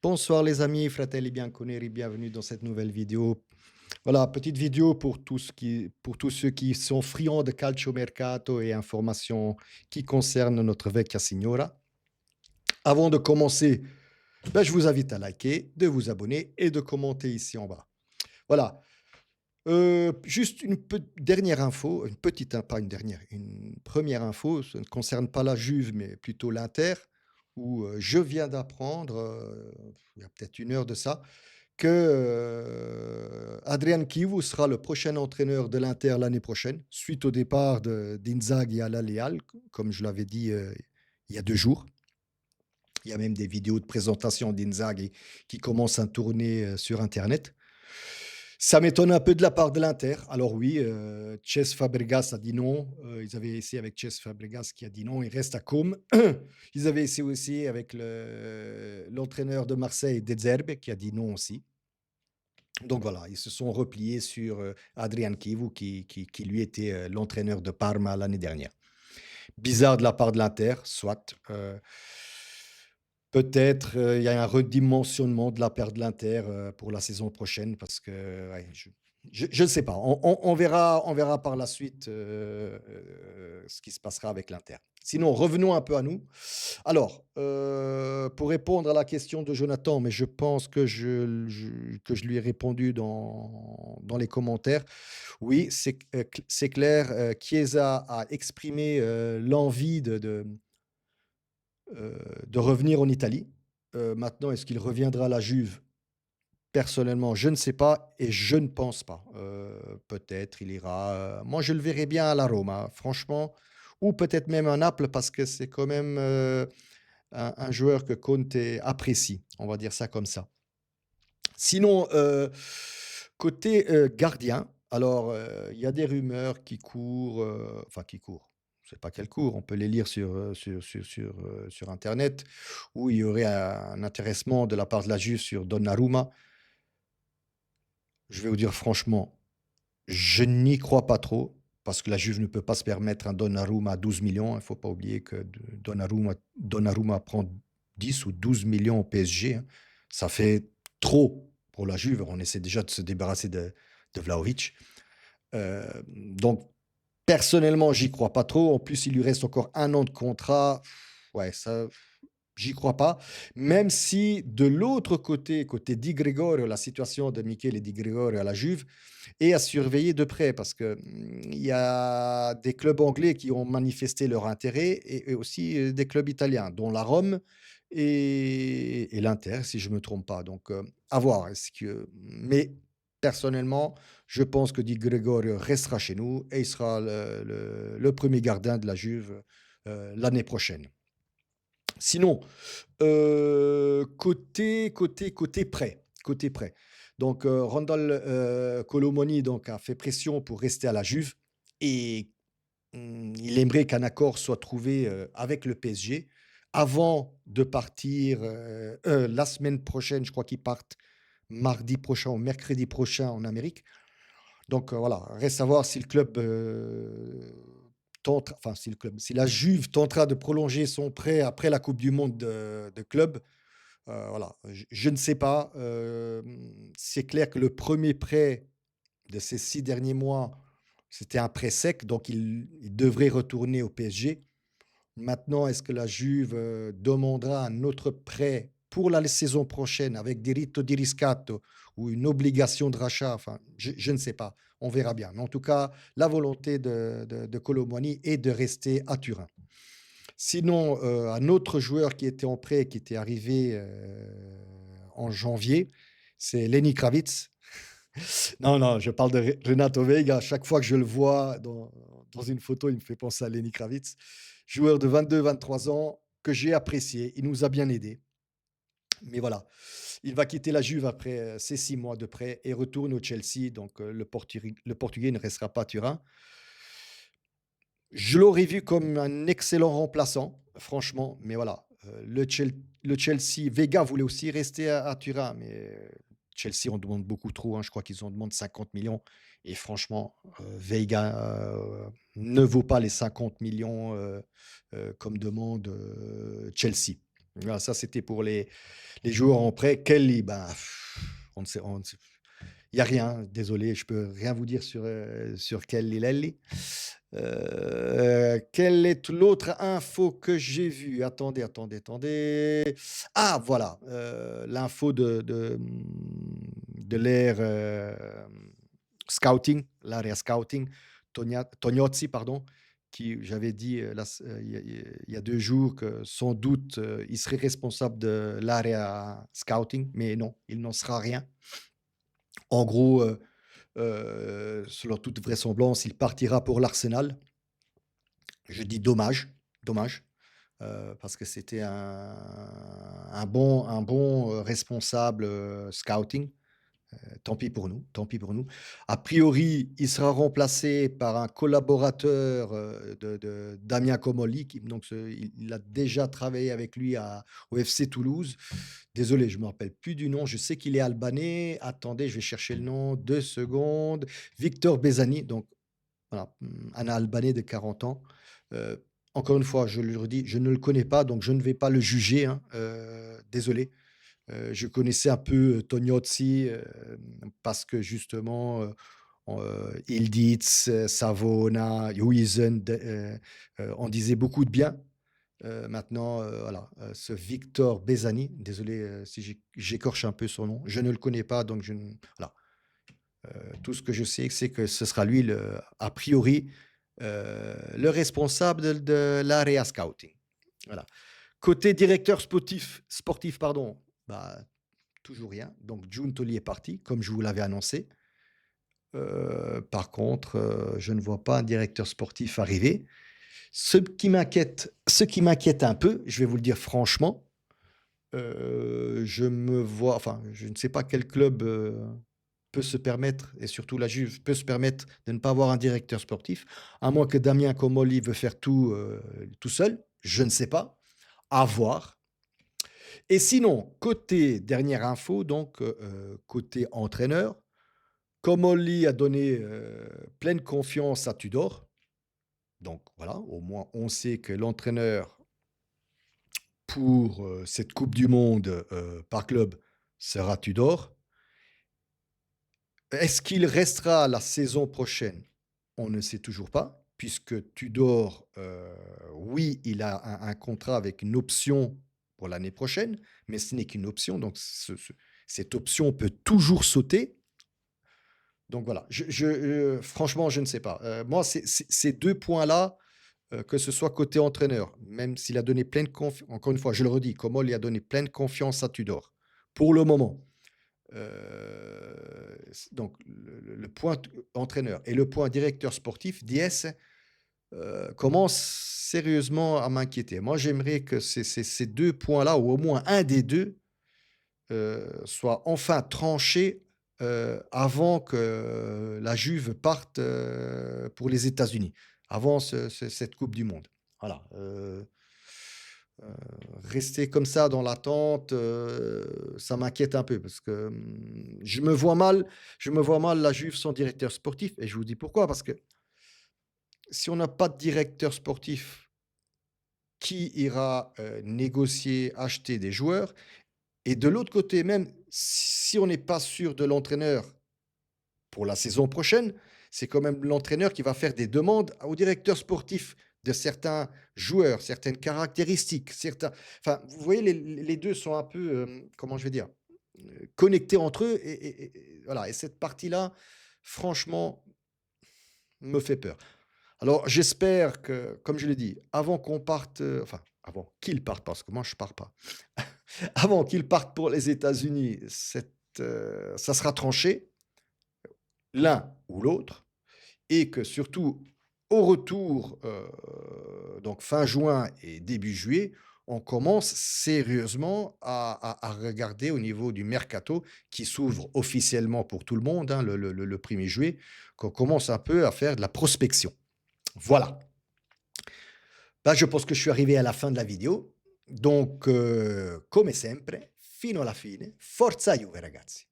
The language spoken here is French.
Bonsoir les amis, fratelli bianconeri, bienvenue dans cette nouvelle vidéo. Voilà, petite vidéo pour tous ceux qui sont friands de calcio mercato et informations qui concernent notre Vecchia Signora. Avant de commencer, je vous invite à liker, de vous abonner et de commenter ici en bas. Voilà, juste dernière info, une petite, pas une dernière, une première info, ça ne concerne pas la Juve, mais plutôt l'Inter, où je viens d'apprendre, il y a peut-être une heure de ça, que Adrian Chivu sera le prochain entraîneur de l'Inter l'année prochaine, suite au départ d'Inzaghi à l'Al comme je l'avais dit il y a 2 jours. Il y a même des vidéos de présentation d'Inzaghi qui commencent à tourner sur Internet. Ça m'étonne un peu de la part de l'Inter. Alors oui, Cesc Fabregas a dit non. Ils avaient essayé avec Cesc Fabregas qui a dit non. Il reste à Com. Ils avaient essayé aussi avec l'entraîneur de Marseille, De Zerbe, qui a dit non aussi. Donc voilà, ils se sont repliés sur Adrian Chivu, qui lui était l'entraîneur de Parma l'année dernière. Bizarre de la part de l'Inter, soit. Peut-être il y a un redimensionnement de la part de l'Inter pour la saison prochaine, parce que ouais, je ne sais pas. On verra par la suite ce qui se passera avec l'Inter. Sinon, revenons un peu à nous. Alors, pour répondre à la question de Jonathan, mais je pense que que je lui ai répondu dans les commentaires. Oui, c'est clair, Chiesa a exprimé l'envie de revenir en Italie. Maintenant, est-ce qu'il reviendra à la Juve? Personnellement, je ne sais pas et je ne pense pas. Peut-être il ira, moi je le verrais bien à la Roma, franchement, ou peut-être même à Naples parce que c'est quand même, un joueur que Conte apprécie, on va dire ça comme ça. Sinon, côté, gardien, alors, il y a des rumeurs qui courent, enfin qui courent, je sais pas qu'elles courent, on peut les lire sur internet, où il y aurait un intéressement de la part de la Juve sur Donnarumma. Je vais vous dire franchement, je n'y crois pas trop, parce que la Juve ne peut pas se permettre un Donnarumma à 12 millions. Il ne faut pas oublier que Donnarumma prend 10 ou 12 millions au PSG, hein. Ça fait trop pour la Juve. On essaie déjà de se débarrasser de Vlahovic. Donc, personnellement, j'y crois pas trop. En plus, il lui reste encore 1 an de contrat. Ouais, ça, j'y crois pas. Même si de l'autre côté, côté Di Gregorio, la situation de Michele Di Gregorio à la Juve est à surveiller de près parce que il y a des clubs anglais qui ont manifesté leur intérêt et aussi des clubs italiens, dont la Rome et l'Inter, si je me trompe pas. Donc, à voir. Mais personnellement, je pense que Di Gregorio restera chez nous et il sera le premier gardien de la Juve l'année prochaine. Sinon, côté prêt. Donc, Randal, Kolo donc a fait pression pour rester à la Juve et il aimerait qu'un accord soit trouvé, avec le PSG avant de partir, la semaine prochaine. Je crois qu'ils partent mardi prochain ou mercredi prochain en Amérique. Donc, voilà, reste à voir si le club, tente enfin si la Juve tentera de prolonger son prêt après la coupe du monde de club. Voilà, je ne sais pas, c'est clair que le premier prêt de ces 6 derniers mois, c'était un prêt sec, donc il devrait retourner au PSG. Maintenant, est-ce que la Juve, demandera un autre prêt pour la saison prochaine avec diritto di riscatto ou une obligation de rachat? Enfin, je ne sais pas, on verra bien. Mais en tout cas, la volonté de Kolo Muani est de rester à Turin. Sinon, un autre joueur qui était en prêt, qui était arrivé, en janvier, c'est Lenny Kravitz. Non, non, je parle de Renato Veiga. Chaque fois que je le vois dans une photo, il me fait penser à Lenny Kravitz. Joueur de 22-23 ans que j'ai apprécié. Il nous a bien aidés. Mais voilà, il va quitter la Juve après, ces 6 mois de prêt et retourne au Chelsea. Donc, le Portugais ne restera pas à Turin. Je l'aurais vu comme un excellent remplaçant, franchement, mais voilà, le Chelsea Vega voulait aussi rester à Turin, mais Chelsea on demande beaucoup trop, hein. Je crois qu'ils en demandent 50 millions et franchement, Veiga, ne vaut pas les 50 millions comme demande, Chelsea. Voilà, ça, c'était pour les joueurs en prêt. Kelly, ben, on ne sait il y a rien, désolé, je peux rien vous dire sur Kelly Lelli. Quelle est l'autre info que j'ai vue? Attendez, attendez, attendez. Ah voilà, l'info de l'ère, scouting, l'area scouting, Tognozzi pardon, qui j'avais dit, il y a 2 jours que sans doute, il serait responsable de l'area scouting, mais non, il n'en sera rien. En gros, selon toute vraisemblance, il partira pour l'Arsenal. Je dis dommage, dommage, parce que c'était un bon, responsable, scouting. Tant pis pour nous, tant pis pour nous. A priori, il sera remplacé par un collaborateur, de Damien Comolli qui donc il a déjà travaillé avec lui au FC Toulouse. Désolé, je ne me rappelle plus du nom. Je sais qu'il est albanais. Attendez, je vais chercher le nom, 2 secondes. Victor Besani, donc voilà, un Albanais de 40 ans. Heu, Encore une fois, je le redis, je ne le connais pas, donc je ne vais pas le juger, hein, désolé. Je connaissais un peu, Tognozzi, parce que justement, Yildiz, Savona, Huijsen, en disaient beaucoup de bien. Maintenant, voilà, ce Victor Besani, désolé, si j'écorche un peu son nom, je ne le connais pas, donc je ne voilà. Tout ce que je sais, c'est que ce sera lui a priori, le responsable de l'area scouting. Voilà. Côté directeur sportif pardon, bah, toujours rien. Donc Giuntoli est parti, comme je vous l'avais annoncé. Par contre, je ne vois pas un directeur sportif arriver. Ce qui m'inquiète un peu, je vais vous le dire franchement, je ne sais pas quel club, peut se permettre et surtout la Juve peut se permettre de ne pas avoir un directeur sportif, à moins que Damien Comolli veut faire tout seul, je ne sais pas, à voir. Et sinon, côté dernière info, donc côté entraîneur, Comolli a donné, pleine confiance à Tudor. Donc voilà, au moins on sait que l'entraîneur pour, cette coupe du monde, par club sera Tudor. Est-ce qu'il restera la saison prochaine? On ne sait toujours pas, puisque Tudor, oui, il a un contrat avec une option pour l'année prochaine, mais ce n'est qu'une option, donc cette option peut toujours sauter. Donc voilà, franchement, je ne sais pas. Moi, ces 2 points-là, que ce soit côté entraîneur, même s'il a donné pleine confiance, encore une fois, je le redis, Comol, il a donné pleine confiance à Tudor, pour le moment. Donc le point entraîneur et le point directeur sportif, Diès, commence sérieusement à m'inquiéter. Moi, j'aimerais que ces 2 points-là, ou au moins un des 2, soit enfin tranché, avant que la Juve parte, pour les États-Unis, avant cette coupe du monde. Voilà, rester comme ça dans l'attente, ça m'inquiète un peu parce que, je me vois mal la Juve sans directeur sportif et je vous dis pourquoi, parce que si on n'a pas de directeur sportif, qui ira, négocier, acheter des joueurs? Et de l'autre côté, même si on n'est pas sûr de l'entraîneur pour la saison prochaine, c'est quand même l'entraîneur qui va faire des demandes au directeur sportif de certains joueurs, certaines caractéristiques, vous voyez, les 2 sont un peu, comment je vais dire? Connectés entre eux et voilà et cette partie-là, franchement, me fait peur. Alors j'espère que, comme je l'ai dit, avant qu'on parte, enfin avant qu'ils partent, parce que moi je pars pas. Avant qu'ils partent pour les États-Unis, ça sera tranché, l'un ou l'autre, et que surtout au retour, donc fin juin et début juillet, on commence sérieusement à regarder au niveau du mercato qui s'ouvre officiellement pour tout le monde, hein, le 1er juillet, qu'on commence un peu à faire de la prospection. Voilà. Bah, je pense que je suis arrivé à la fin de la vidéo. Donc, come sempre, fino alla fine, forza Juve ragazzi.